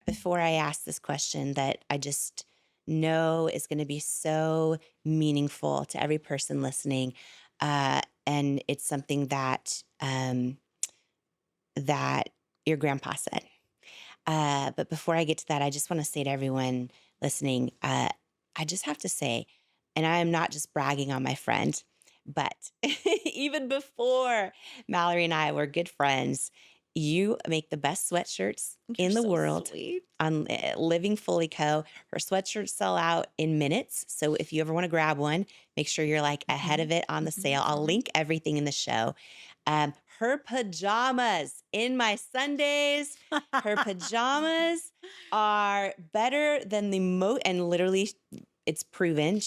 before I ask this question that I just know is going to be so meaningful to every person listening, and it's something that your grandpa said. But before I get to that, I just want to say to everyone listening, I just have to say, and I am not just bragging on my friend, but even before Mallory and I were good friends, you make the best sweatshirts You're in the so world sweet. on Living Fully Co. Her sweatshirts sell out in minutes. So if you ever want to grab one, make sure you're like ahead of it on the sale. I'll link everything in the show. Her pajamas in my Sundays, her pajamas are better than the most, and literally it's proven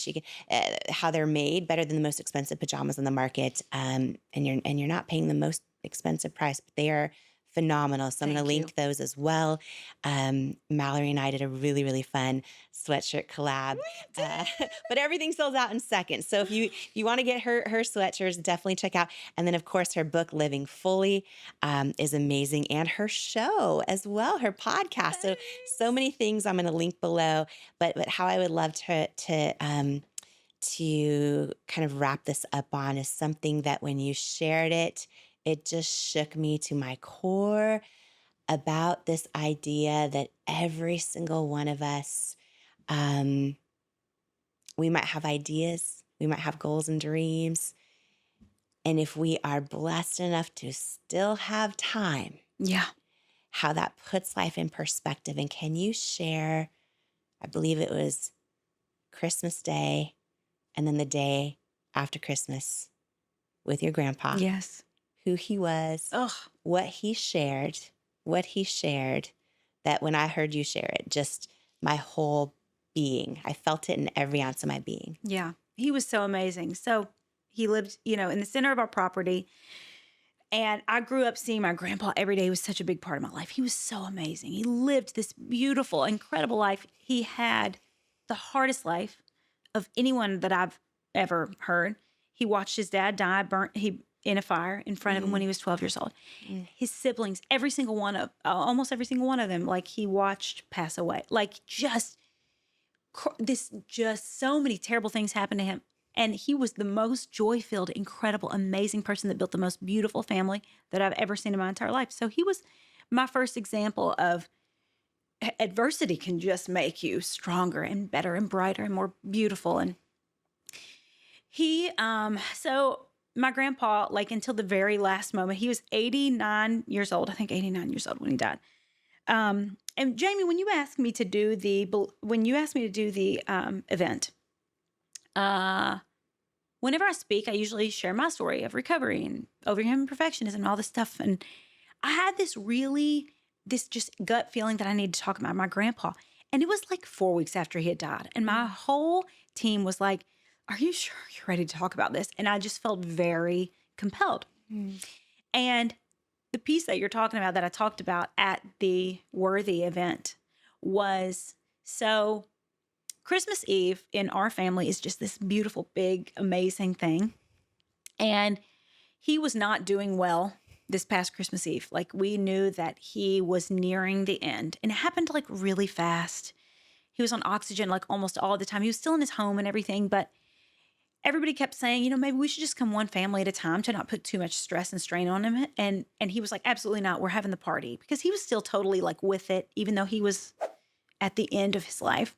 how they're made better than the most expensive pajamas on the market. And you're not paying the most expensive price, but they are phenomenal. So I'm going to Thank you. link those as well. Mallory and I did a really, really fun sweatshirt collab, but everything sells out in seconds. So if you want to get her sweatshirts, definitely check out. And then of course her book Living Fully is amazing, and her show as well, her podcast. So many things I'm going to link below. But how I would love to kind of wrap this up on is something that when you shared it, it just shook me to my core about this idea that every single one of us, we might have ideas, we might have goals and dreams. And if we are blessed enough to still have time, Yeah. how that puts life in perspective. And can you share, I believe it was Christmas Day and then the day after Christmas with your grandpa, Yes. who he was, Ugh. what he shared, that when I heard you share it, just my whole being, I felt it in every ounce of my being. Yeah. He was so amazing. So he lived, in the center of our property. And I grew up seeing my grandpa every day. He was such a big part of my life. He was so amazing. He lived this beautiful, incredible life. He had the hardest life of anyone that I've ever heard. He watched his dad die, in a fire in front of him when he was 12 years old. His siblings, almost every single one of them, like he watched pass away. Like just so many terrible things happened to him. And he was the most joy-filled, incredible, amazing person that built the most beautiful family that I've ever seen in my entire life. So he was my first example of adversity can just make you stronger and better and brighter and more beautiful. And so my grandpa, like until the very last moment, he was 89 years old. I think 89 years old when he died. And Jamie, when you asked me to do the event, whenever I speak, I usually share my story of recovery and overcoming perfectionism and all this stuff. And I had this just gut feeling that I needed to talk about my grandpa. And it was like 4 weeks after he had died. And my whole team was like, "Are you sure you're ready to talk about this?" And I just felt very compelled. And the piece that you're talking about that I talked about at the Worthy event was, so Christmas Eve in our family is just this beautiful, big, amazing thing. And he was not doing well this past Christmas Eve. Like we knew that he was nearing the end, and it happened like really fast. He was on oxygen like almost all the time. He was still in his home and everything, but everybody kept saying, maybe we should just come one family at a time to not put too much stress and strain on him. And he was like, absolutely not. We're having the party, because he was still totally like with it, even though he was at the end of his life.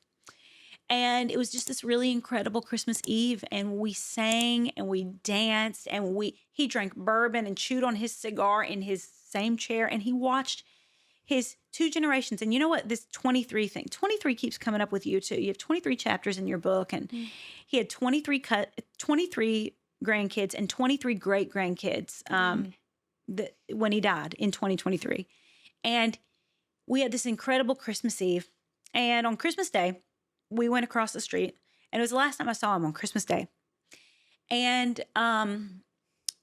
And it was just this really incredible Christmas Eve. And we sang and we danced and he drank bourbon and chewed on his cigar in his same chair. And he watched his two generations. And you know what? This 23 thing, 23 keeps coming up with you too. You have 23 chapters in your book, and he had 23 grandkids and 23 great grandkids when he died in 2023. And we had this incredible Christmas Eve. And on Christmas Day, we went across the street, and it was the last time I saw him on Christmas Day. And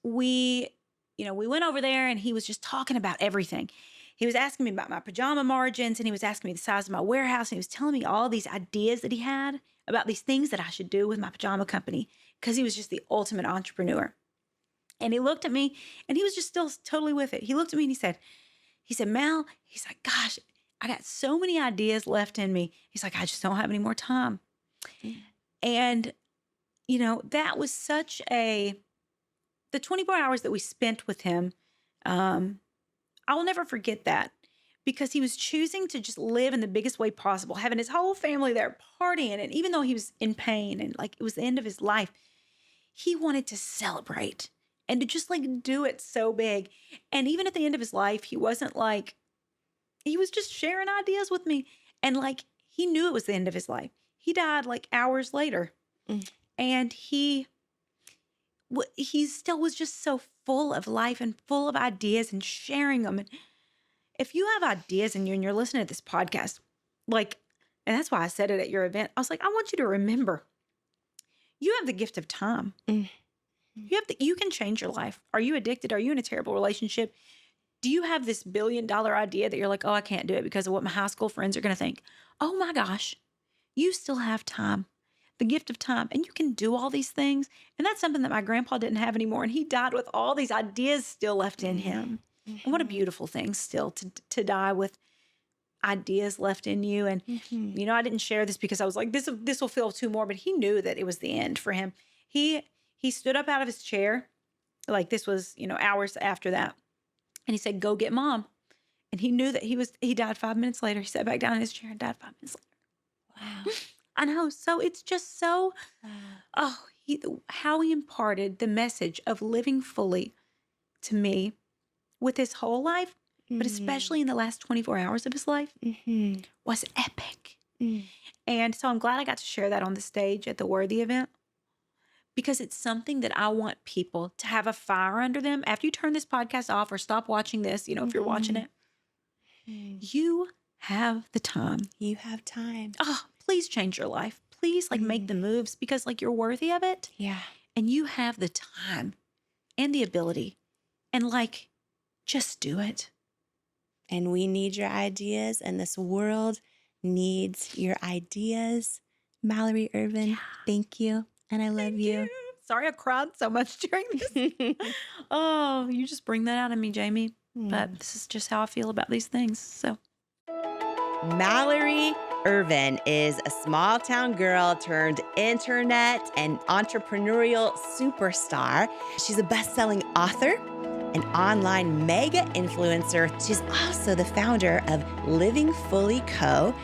we went over there, and he was just talking about everything. He was asking me about my pajama margins, and he was asking me the size of my warehouse, and he was telling me all these ideas that he had about these things that I should do with my pajama company, because he was just the ultimate entrepreneur. And he looked at me, and he was just still totally with it. He looked at me and he said, Mal, he's like, gosh, I got so many ideas left in me. He's like, I just don't have any more time. Mm. And, that was the 24 hours that we spent with him, I will never forget that because he was choosing to just live in the biggest way possible, having his whole family there partying. And even though he was in pain and like it was the end of his life, he wanted to celebrate and to just like do it so big. And even at the end of his life, he wasn't like, he was just sharing ideas with me. And like, he knew it was the end of his life. He died like hours later. Mm. And he still was just so full of life and full of ideas and sharing them. And if you have ideas and you're listening to this podcast, like, and that's why I said it at your event, I was like, I want you to remember, you have the gift of time. Mm. You can change your life. Are you addicted? Are you in a terrible relationship? Do you have this $1 billion idea that you're like, oh, I can't do it because of what my high school friends are going to think? Oh my gosh, you still have time, the gift of time, and you can do all these things. And that's something that my grandpa didn't have anymore. And he died with all these ideas still left in him. Mm-hmm. And what a beautiful thing still to die with ideas left in you. And, I didn't share this because I was like, this will feel too morbid. He knew that it was the end for him. He stood up out of his chair. Like this was, hours after that. And he said, go get mom. And he knew that he died 5 minutes later. He sat back down in his chair and died 5 minutes later. Wow. I know. So it's just so, how he imparted the message of living fully to me with his whole life, but especially in the last 24 hours of his life was epic. Mm. And so I'm glad I got to share that on the stage at the Worthy event because it's something that I want people to have a fire under them. After you turn this podcast off or stop watching this, if you're watching it, you have the time. You have time. Oh, please change your life. Please make the moves because you're worthy of it. Yeah. And you have the time and the ability and just do it. And we need your ideas and this world needs your ideas. Mallory, Ervin, thank you. And I love you. Sorry I cried so much during this. Oh, you just bring that out of me, Jamie. But this is just how I feel about these things. So Mallory Ervin is a small town girl turned internet and entrepreneurial superstar. She's a best-selling author, an online mega influencer. She's also the founder of Living Fully Co.